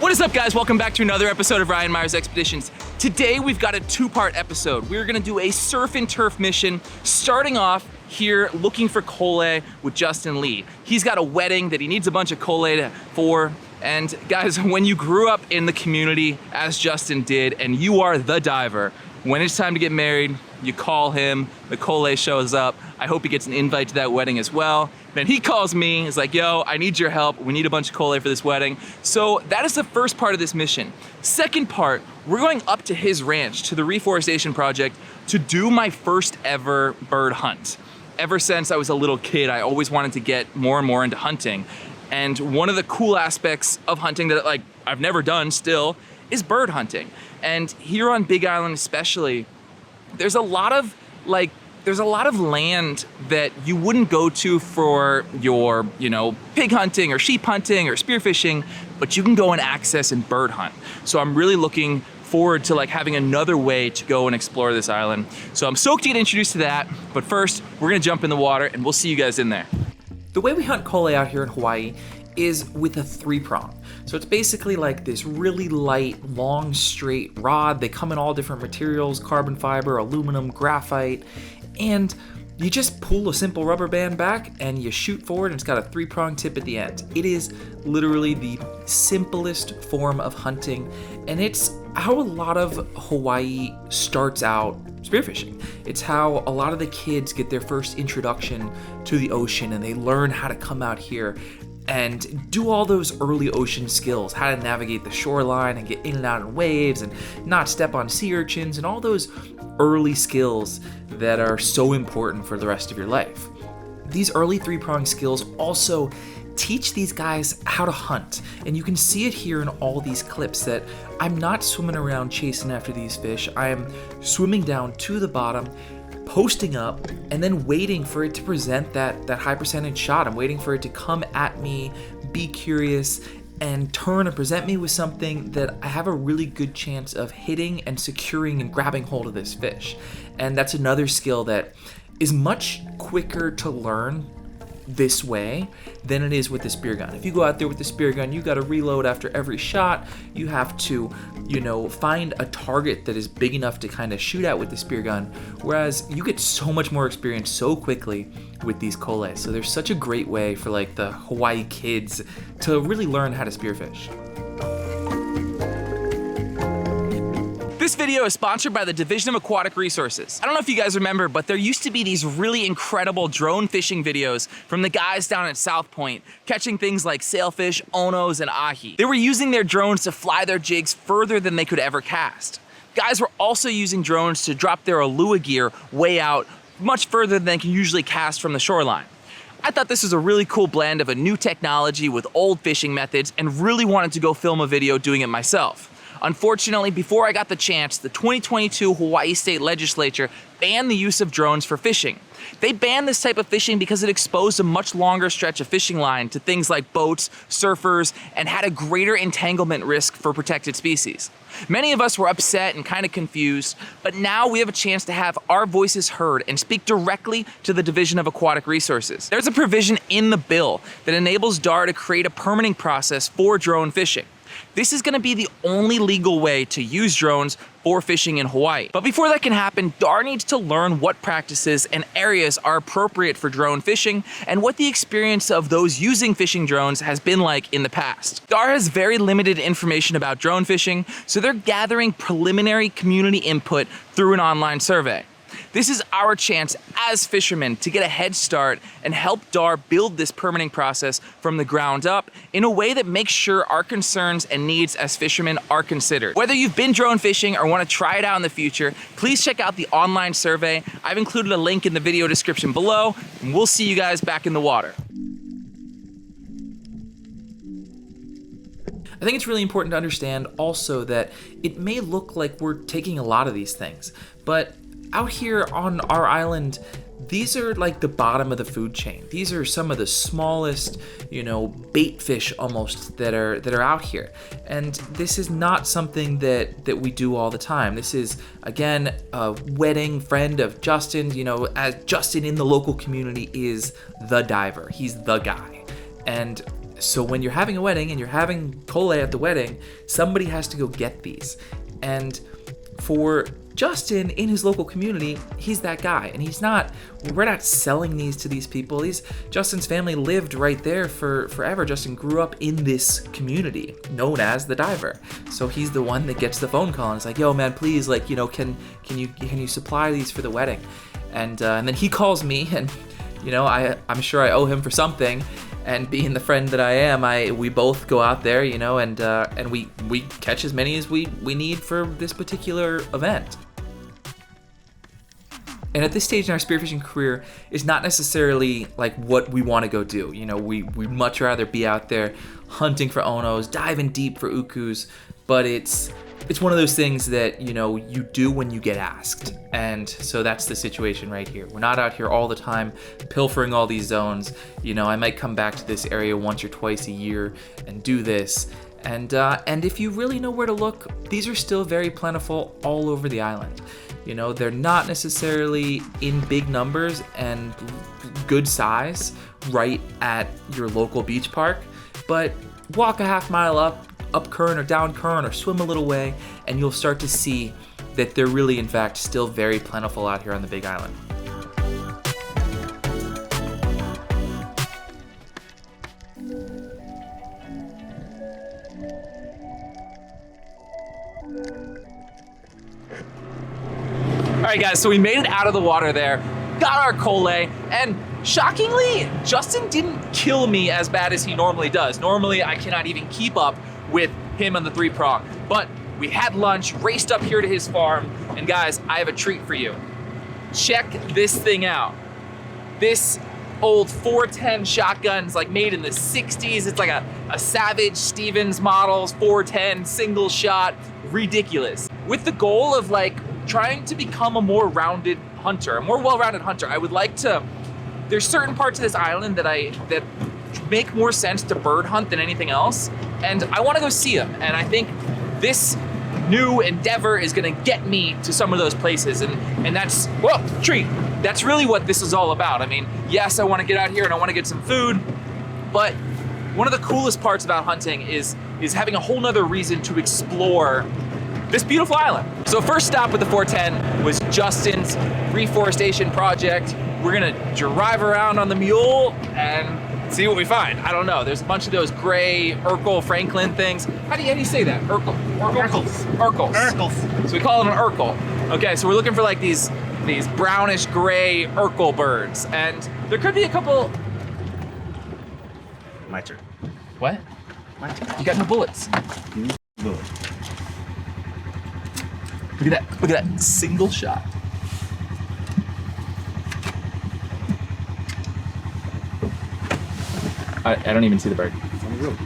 What is up, guys? Welcome back to another episode of Ryan Meyer's Expeditions. Today we've got a two-part episode. We're gonna do a surf and turf mission, starting off here looking for Kole with Justin Lee. He's got a wedding that he needs a bunch of Kole for. And guys, when you grew up in the community as Justin did, and you are the diver, when it's time to get married, you call him, the Kole shows up. I hope he gets an invite to that wedding as well. Then he calls me, he's like, yo, I need your help. We need a bunch of Kole for this wedding. So that is the first part of this mission. Second part, we're going up to his ranch, to the reforestation project, to do my first ever bird hunt. Ever since I was a little kid, I always wanted to get more and more into hunting. And one of the cool aspects of hunting that I've never done still is bird hunting. And here on Big Island especially, there's a lot of land that you wouldn't go to for your, pig hunting or sheep hunting or spearfishing, but you can go and access and bird hunt. So I'm really looking forward to having another way to go and explore this island. So I'm stoked to get introduced to that, but first we're gonna jump in the water and we'll see you guys in there. The way we hunt Kole out here in Hawaii is with a 3-prong. So it's basically like this really light, long, straight rod. They come in all different materials, carbon fiber, aluminum, graphite, and you just pull a simple rubber band back and you shoot forward, and it's got a 3-prong tip at the end. It is literally the simplest form of hunting, and it's how a lot of Hawaii starts out spearfishing. It's how a lot of the kids get their first introduction to the ocean, and they learn how to come out here and do all those early ocean skills, how to navigate the shoreline and get in and out of waves and not step on sea urchins, and all those early skills that are so important for the rest of your life. These early 3-prong skills also teach these guys how to hunt, and you can see it here in all these clips that I'm not swimming around chasing after these fish. I am swimming down to the bottom, posting up, and then waiting for it to present that high percentage shot. I'm waiting for it to come at me, be curious, and turn and present me with something that I have a really good chance of hitting and securing and grabbing hold of this fish. And that's another skill that is much quicker to learn this way than it is with the spear gun. If you go out there with the spear gun, you got to reload after every shot. You have to, find a target that is big enough to kind of shoot at with the spear gun, whereas you get so much more experience so quickly with these Kole. So there's such a great way for the Hawaii kids to really learn how to spearfish. This video is sponsored by the Division of Aquatic Resources. I don't know if you guys remember, but there used to be these really incredible drone fishing videos from the guys down at South Point, catching things like sailfish, onos, and ahi. They were using their drones to fly their jigs further than they could ever cast. Guys were also using drones to drop their Alua gear way out, much further than they can usually cast from the shoreline. I thought this was a really cool blend of a new technology with old fishing methods, and really wanted to go film a video doing it myself. Unfortunately, before I got the chance, the 2022 Hawaii State Legislature banned the use of drones for fishing. They banned this type of fishing because it exposed a much longer stretch of fishing line to things like boats, surfers, and had a greater entanglement risk for protected species. Many of us were upset and kind of confused, but now we have a chance to have our voices heard and speak directly to the Division of Aquatic Resources. There's a provision in the bill that enables DAR to create a permitting process for drone fishing. This is going to be the only legal way to use drones for fishing in Hawaii. But before that can happen, DAR needs to learn what practices and areas are appropriate for drone fishing and what the experience of those using fishing drones has been like in the past. DAR has very limited information about drone fishing, so they're gathering preliminary community input through an online survey. This is our chance as fishermen to get a head start and help DAR build this permitting process from the ground up in a way that makes sure our concerns and needs as fishermen are considered. Whether you've been drone fishing or want to try it out in the future, please check out the online survey. I've included a link in the video description below, and we'll see you guys back in the water. I think it's really important to understand also that it may look like we're taking a lot of these things, but out here on our island, these are like the bottom of the food chain. These are some of the smallest, bait fish almost that are out here. And this is not something that we do all the time. This is, again, a wedding friend of Justin, as Justin in the local community is the diver. He's the guy. And so when you're having a wedding and you're having kole at the wedding, somebody has to go get these. And for Justin, in his local community, he's that guy. And we're not selling these to these people. Justin's family lived right there for forever. Justin grew up in this community known as the Diver. So he's the one that gets the phone call and is like, yo man, please, like, can you supply these for the wedding? And then he calls me, and I'm sure I owe him for something. And being the friend that I am, we both go out there, and we catch as many as we need for this particular event. And at this stage in our spearfishing career, it's not necessarily like what we want to go do. We'd much rather be out there hunting for onos, diving deep for ukus, but it's one of those things that, you do when you get asked. And so that's the situation right here. We're not out here all the time pilfering all these zones. I might come back to this area once or twice a year and do this. And if you really know where to look, these are still very plentiful all over the island. They're not necessarily in big numbers and good size right at your local beach park, but walk a half mile up current or down current, or swim a little way, and you'll start to see that they're really, in fact, still very plentiful out here on the Big Island. All right, guys, so we made it out of the water there, got our kole, and shockingly, Justin didn't kill me as bad as he normally does. Normally, I cannot even keep up with him on the 3-prong. But we had lunch, raced up here to his farm, and guys, I have a treat for you. Check this thing out. This old 410 shotgun's like made in the 60s. It's like a Savage Stevens models 410 single shot, ridiculous. With the goal of like trying to become a more rounded hunter, a more well-rounded hunter. I would like to, there's certain parts of this island that make more sense to bird hunt than anything else, and I want to go see them. And I think this new endeavor is going to get me to some of those places, and that's, whoa, treat. That's really what this is all about. I mean, yes, I want to get out here and I want to get some food, but one of the coolest parts about hunting is having a whole nother reason to explore this beautiful island. So first stop with the 410 was Justin's reforestation project. We're gonna drive around on the mule and see what we find. I don't know, there's a bunch of those gray Erckels Francolin things. How do you say that? Erckels. So we call it an Erckel. Okay, so we're looking for like these brownish gray Erckel birds, and there could be a couple. My turn. What? My turn. You got no bullets. Bullet. Look at that single shot. I don't even see the bird. It's on the rope.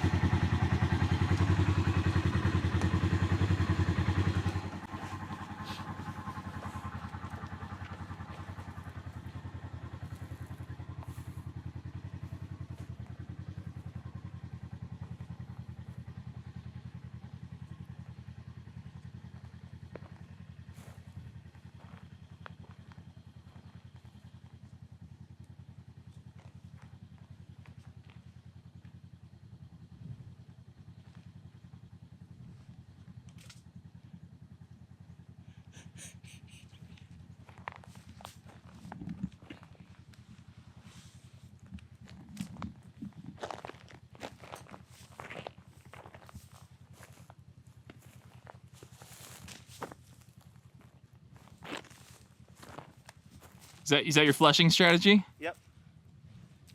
Is that your flushing strategy? Yep.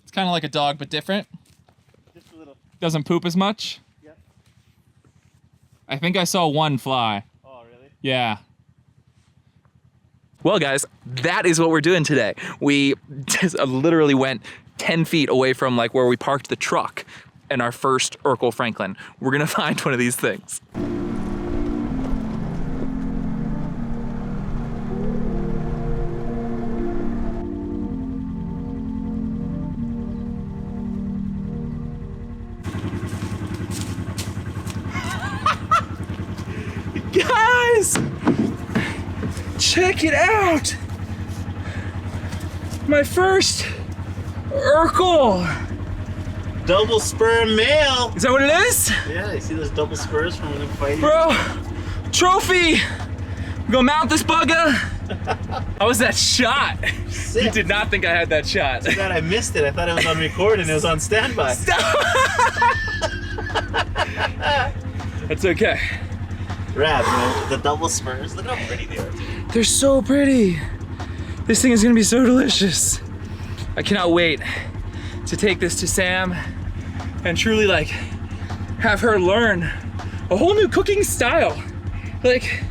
It's kind of like a dog, but different. Just a little. Doesn't poop as much. Yep. I think I saw one fly. Oh, really? Yeah. Well, guys, that is what we're doing today. We just literally went 10 feet away from like where we parked the truck in our first Erckels Francolin. We're gonna find one of these things. Guys, check it out. My first Erckel. double spur male. Is that what it is? Yeah, you see those double spurs from them fighting? Bro, trophy. We gonna mount this bugger. How was that shot? Sick. You did not think I had that shot. Too bad I missed it. I thought it was on record and it was on standby. That's okay. Rad, man. The double spurs. Look how pretty they are. They're so pretty. This thing is gonna be so delicious. I cannot wait to take this to Sam and truly like have her learn a whole new cooking style. Like,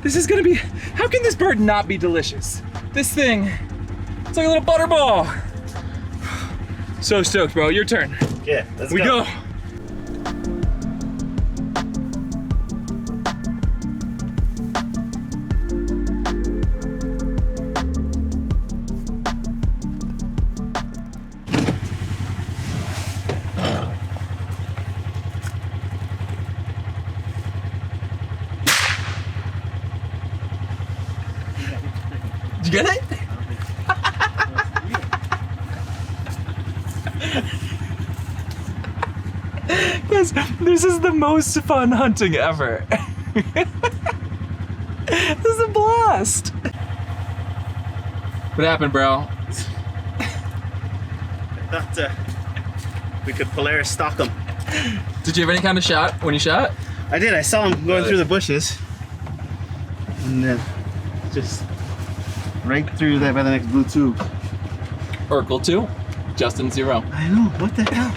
this is gonna be, how can this bird not be delicious? This thing, it's like a little butterball. So stoked, bro. Your turn. Yeah, let's We go. Did you get it? Guys, this is the most fun hunting ever. This is a blast. What happened, bro? I thought we could Polaris stalk them. Did you have any kind of shot when you shot? I did. I saw him going through the bushes. And then just right through there by the next blue tube. Erckels 2, Justin 0. I know. What the hell?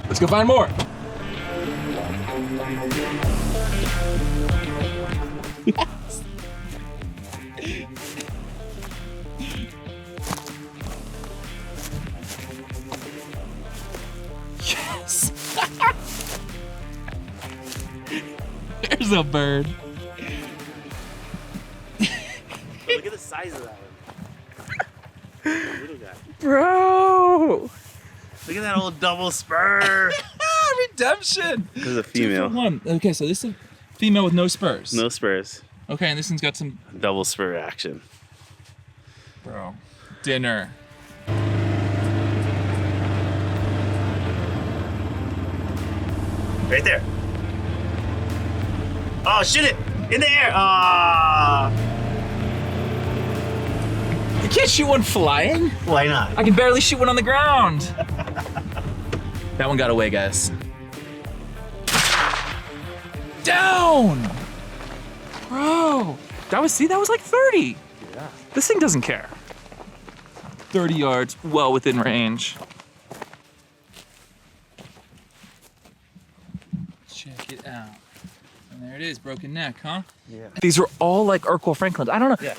Let's go find more. Yes. Yes. There's a bird. Look at the size of that one. Little guy. Bro. Look at that old double spur. Redemption. This is a 2 for female. 1. Okay, so this is a female with no spurs. No spurs. Okay, and this one's got some. Double spur action. Bro. Dinner. Right there. Oh, shoot it! In the air! Ah! You can't shoot one flying. Why not? I can barely shoot one on the ground. That one got away, guys. Down! Bro, that was like 30. Yeah. This thing doesn't care. 30 yards, well within range. Check it out. And there it is, broken neck, huh? Yeah. These are all like Erckels Francolins. I don't know. Yeah.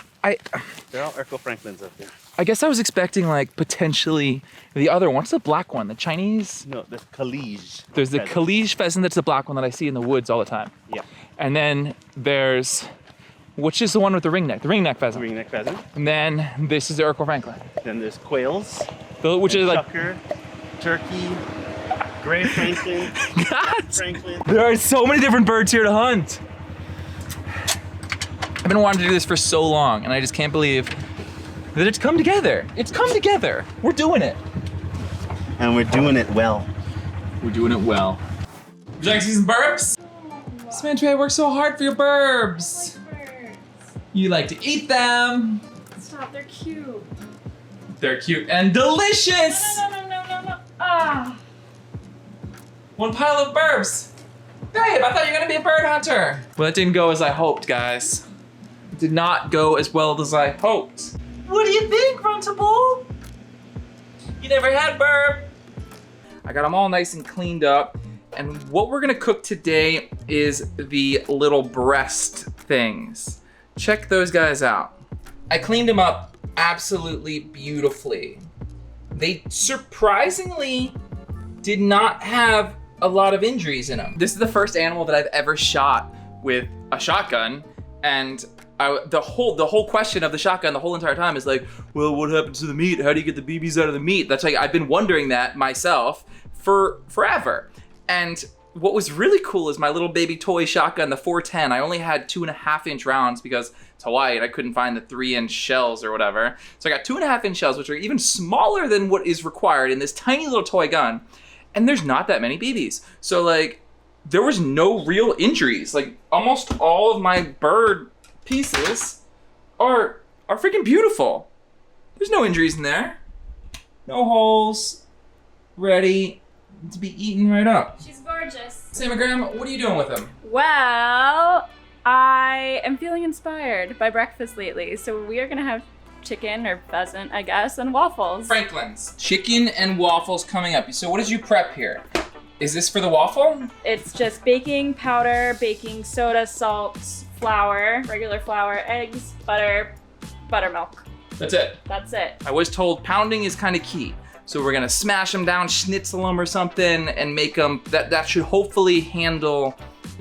They're all Erckels Francolins up there. I guess I was expecting like potentially the other one. What's the black one? The Chinese? No, the Calige. There's the pheasant. Calige pheasant that's the black one that I see in the woods all the time. Yeah. And then there's, which is the one with the ringneck pheasant. Ringneck pheasant. And then this is the Erckels Francolin. Then there's quails. Which is like, Tucker, turkey, gray Franklin, God, Franklin. there are so many different birds here to hunt. I've been wanting to do this for so long and I just can't believe that it's come together. It's come together. We're doing it. And we're doing it well. We're doing it well. Would you like to see some burbs? Samantha, I work so hard for your burbs. You like to eat them. Stop, they're cute. They're cute and delicious. No. Ah. One pile of burbs. Babe, I thought you were gonna be a bird hunter. Well, that didn't go as I hoped, guys. It did not go as well as I hoped. What do you think, Runtable? You never had burb. I got them all nice and cleaned up. And what we're gonna cook today is the little breast things. Check those guys out. I cleaned them up absolutely beautifully. They surprisingly did not have a lot of injuries in them. This is the first animal that I've ever shot with a shotgun, and the whole question of the shotgun the whole entire time is like, well, what happens to the meat? How do you get the BBs out of the meat? That's like, I've been wondering that myself for forever. And what was really cool is my little baby toy shotgun, the 410. I only had 2.5-inch rounds because it's Hawaii and I couldn't find the 3-inch shells or whatever. So I got 2.5-inch shells, which are even smaller than what is required in this tiny little toy gun. and there's not that many BBs. So like, there was no real injuries. Like almost all of my bird pieces are freaking beautiful. There's no injuries in there. No holes. Ready to be eaten right up. She's gorgeous. Sammy Graham, what are you doing with them? Well, I am feeling inspired by breakfast lately, so we are gonna have chicken or pheasant, I guess, and waffles. Franklin's. Chicken and waffles coming up. So what did you prep here? Is this for the waffle? It's just baking powder, baking soda, salt, flour, regular flour, eggs, butter, buttermilk. That's it. That's it. I was told pounding is kind of key. So we're gonna smash them down, schnitzel them or something, and make them, that should hopefully handle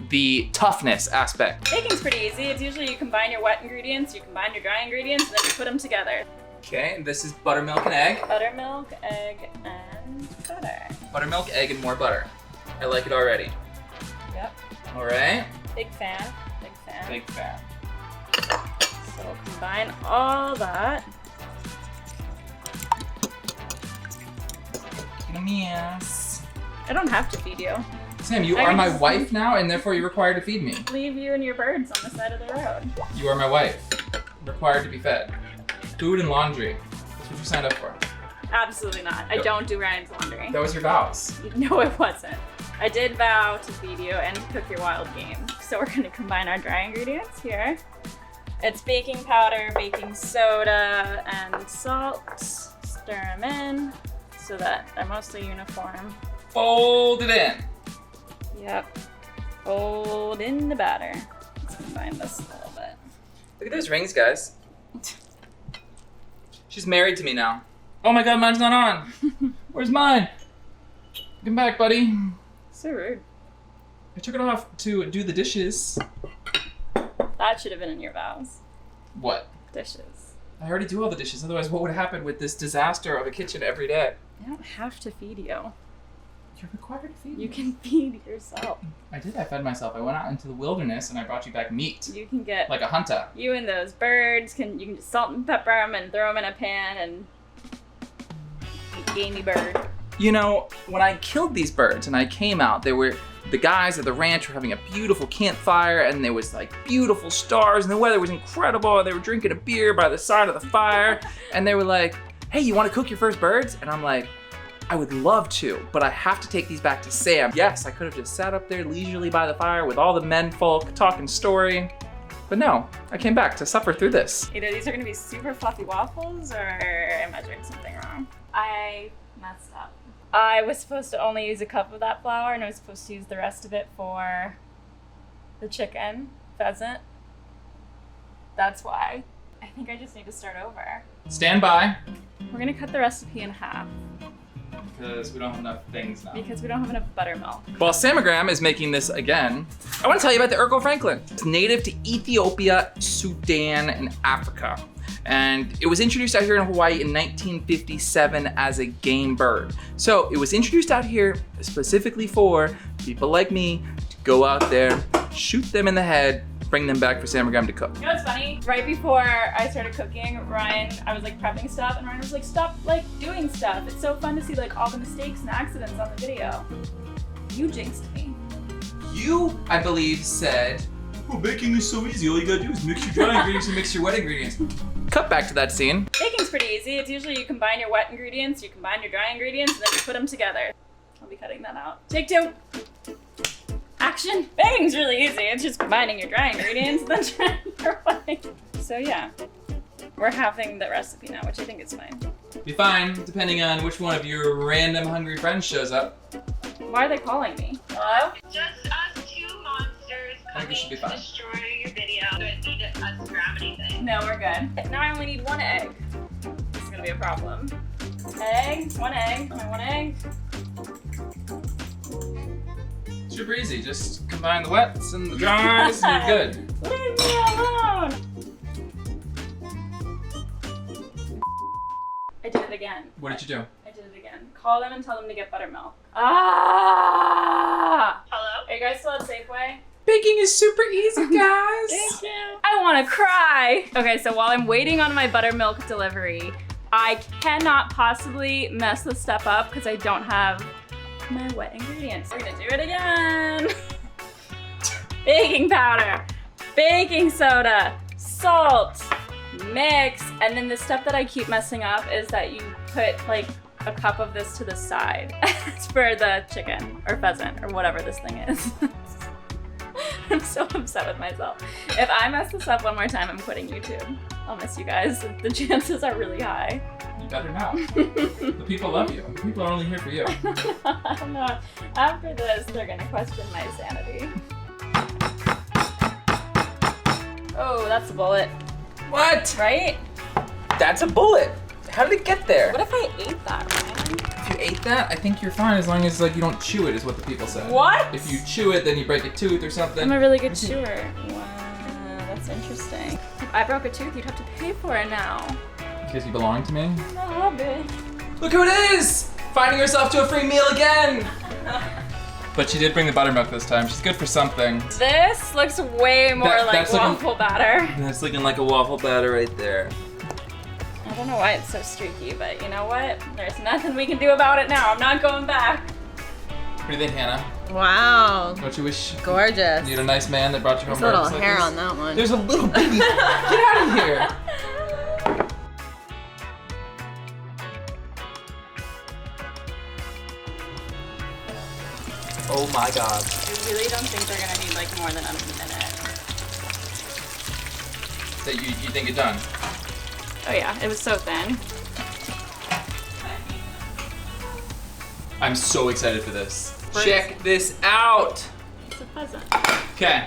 the toughness aspect. Baking's pretty easy. It's usually you combine your wet ingredients, you combine your dry ingredients, and then you put them together. Okay, and this is buttermilk and egg. Buttermilk, egg, and butter. Buttermilk, egg, and more butter. I like it already. Yep. All right. Big fan. Big fan. Big fan. So we'll combine all that. Yes. I don't have to feed you. Sam, you I are can my just- wife now, and therefore you're required to feed me. Leave you and your birds on the side of the road. You are my wife. Required to be fed. Food and laundry. That's what you signed up for. Absolutely not. I Yep. don't do Ryan's laundry. That was your vows. No, it wasn't. I did vow to feed you and to cook your wild game. So we're gonna combine our dry ingredients here. It's baking powder, baking soda, and salt. Stir them in so that they're mostly uniform. Fold it in. Yep. Fold in the batter. Let's combine this a little bit. Look at those rings, guys. She's married to me now. Oh my god, mine's not on. Where's mine? Come back, buddy. So rude. I took it off to do the dishes. That should have been in your vows. What? Dishes. I already do all the dishes, otherwise what would happen with this disaster of a kitchen every day? I don't have to feed you. You're required to feed me. You can feed yourself. I did, I fed myself. I went out into the wilderness and I brought you back meat. You can get, Like a hunter. you and those birds, you can just salt and pepper them and throw them in a pan and eat gamey bird. You know, when I killed these birds and I came out, the guys at the ranch were having a beautiful campfire and there was like beautiful stars and the weather was incredible and they were drinking a beer by the side of the fire and they were like, hey, you want to cook your first birds? And I'm like, I would love to, but I have to take these back to Sam. Yes, I could have just sat up there leisurely by the fire with all the men folk talking story, but no, I came back to suffer through this. Either these are gonna be super fluffy waffles or I measured something wrong. I messed up. I was supposed to only use a cup of that flour and I was supposed to use the rest of it for the chicken, pheasant. That's why. I think I just need to start over. Stand by. We're gonna cut the recipe in half Because we don't have enough things now. because we don't have enough buttermilk. While Samagram is making this again, I want to tell you about the Erckels Francolin. It's native to Ethiopia, Sudan, and Africa. And it was introduced out here in Hawaii in 1957 as a game bird. So it was introduced out here specifically for people like me to go out there, shoot them in the head, bring them back for Samagram to cook. You know what's funny? Right before I started cooking, I was like prepping stuff and Ryan was like, stop like doing stuff. It's so fun to see like all the mistakes and accidents on the video. You jinxed me. You, I believe, said, oh, baking is so easy. All you gotta do is mix your dry ingredients and mix your wet ingredients. Cut back to that scene. Baking's pretty easy. It's usually you combine your wet ingredients, you combine your dry ingredients, and then you put them together. I'll be cutting that out. Take two. Action. Baking's really easy. It's just combining your dry ingredients and then trying your wet. So yeah, we're halving the recipe now, which I think is fine. Be fine, depending on which one of your random hungry friends shows up. Why are they calling me? Hello? Just us two monsters I think coming this should be to fine. destroy your video. I don't need us to grab anything. No, we're good. Now I only need one egg. This is gonna be a problem. Egg, one egg, only one egg. Super easy, just combine the wets and the dries and you're good. Leave me alone! I did it again. What did you do? I did it again. Call them and tell them to get buttermilk. Ah! Hello? Are you guys still at Safeway? Baking is super easy, guys. Thank you. I want to cry. Okay, so while I'm waiting on my buttermilk delivery, I cannot possibly mess this stuff up because I don't have my wet ingredients. We're gonna do it again. Baking powder, baking soda, salt, mix, and then the stuff that I keep messing up is that you put like a cup of this to the side for the chicken or pheasant or whatever this thing is. I'm so upset with myself. If I mess this up one more time, I'm quitting YouTube. I'll miss you guys. The chances are really high. You better not. The people love you. The people are only here for you. I don't know. After this, they're gonna question my sanity. Oh, that's a bullet, What? right? That's a bullet. How did it get there? What if I ate that, Ryan? If you ate that, I think you're fine as long as like you don't chew it, is what the people said. What? If you chew it, then you break a tooth or something. I'm a really good chewer. Wow, that's interesting. If I broke a tooth, you'd have to pay for it now. Because you belong to me. Oh, bitch. Look who it is! Finding herself to a free meal again! But she did bring the buttermilk this time. She's good for something. This looks way more like that's looking- waffle batter. That's looking like a waffle batter right there. I don't know why it's so streaky, but you know what? There's nothing we can do about it now. I'm not going back. What do you think, Hannah? Wow. Don't you wish Gorgeous. you had a nice man that brought you home? There's a little birds like hair this? on that one. There's a little baby. Get out of here! Oh my god. I really don't think they're gonna need like more than a minute. So you think it's done? Oh yeah, it was so thin. I'm so excited for this. Birds. Check this out! It's a pheasant. Okay.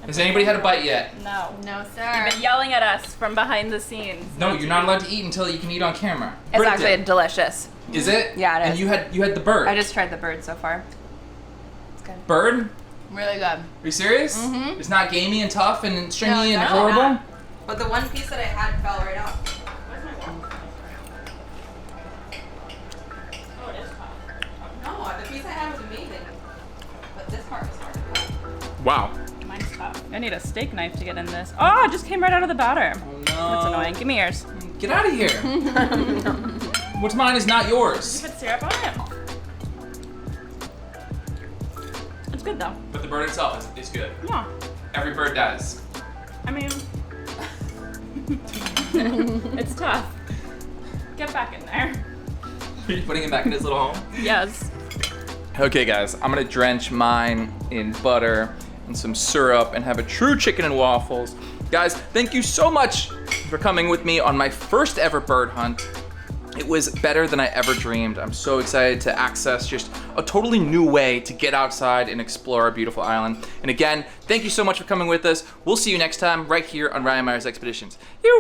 Has anybody had a bite yet? No. No, You've sir. been yelling at us from behind the scenes. No, you're not allowed to eat until you can eat on camera. It's Bird actually did. delicious. Is it? Yeah, it And is. you had the bird. I just tried the bird so far. It's good. Bird? Really good. Are you serious? Mhm. It's not gamey and tough and stringy and No, horrible? not. But the one piece that I had fell right off. Oh, it is tough. No, the piece I had was amazing. But this part was hard to cut. Wow. Mine's tough. I need a steak knife to get in this. Oh, it just came right out of the batter. Oh no. That's annoying. Give me yours. Get out of here. What's mine is not You yours. put syrup on it. It's good though. But the bird itself is good. Yeah. Every bird does. I mean, it's tough. Get back in there. Are you putting it back in his little home? Yes. Okay guys, I'm gonna drench mine in butter and some syrup and have a true chicken and waffles. Guys, thank you so much for coming with me on my first ever bird hunt. It was better than I ever dreamed. I'm so excited to access just a totally new way to get outside and explore our beautiful island. And again, thank you so much for coming with us. We'll see you next time right here on Ryan Meyer's Expeditions.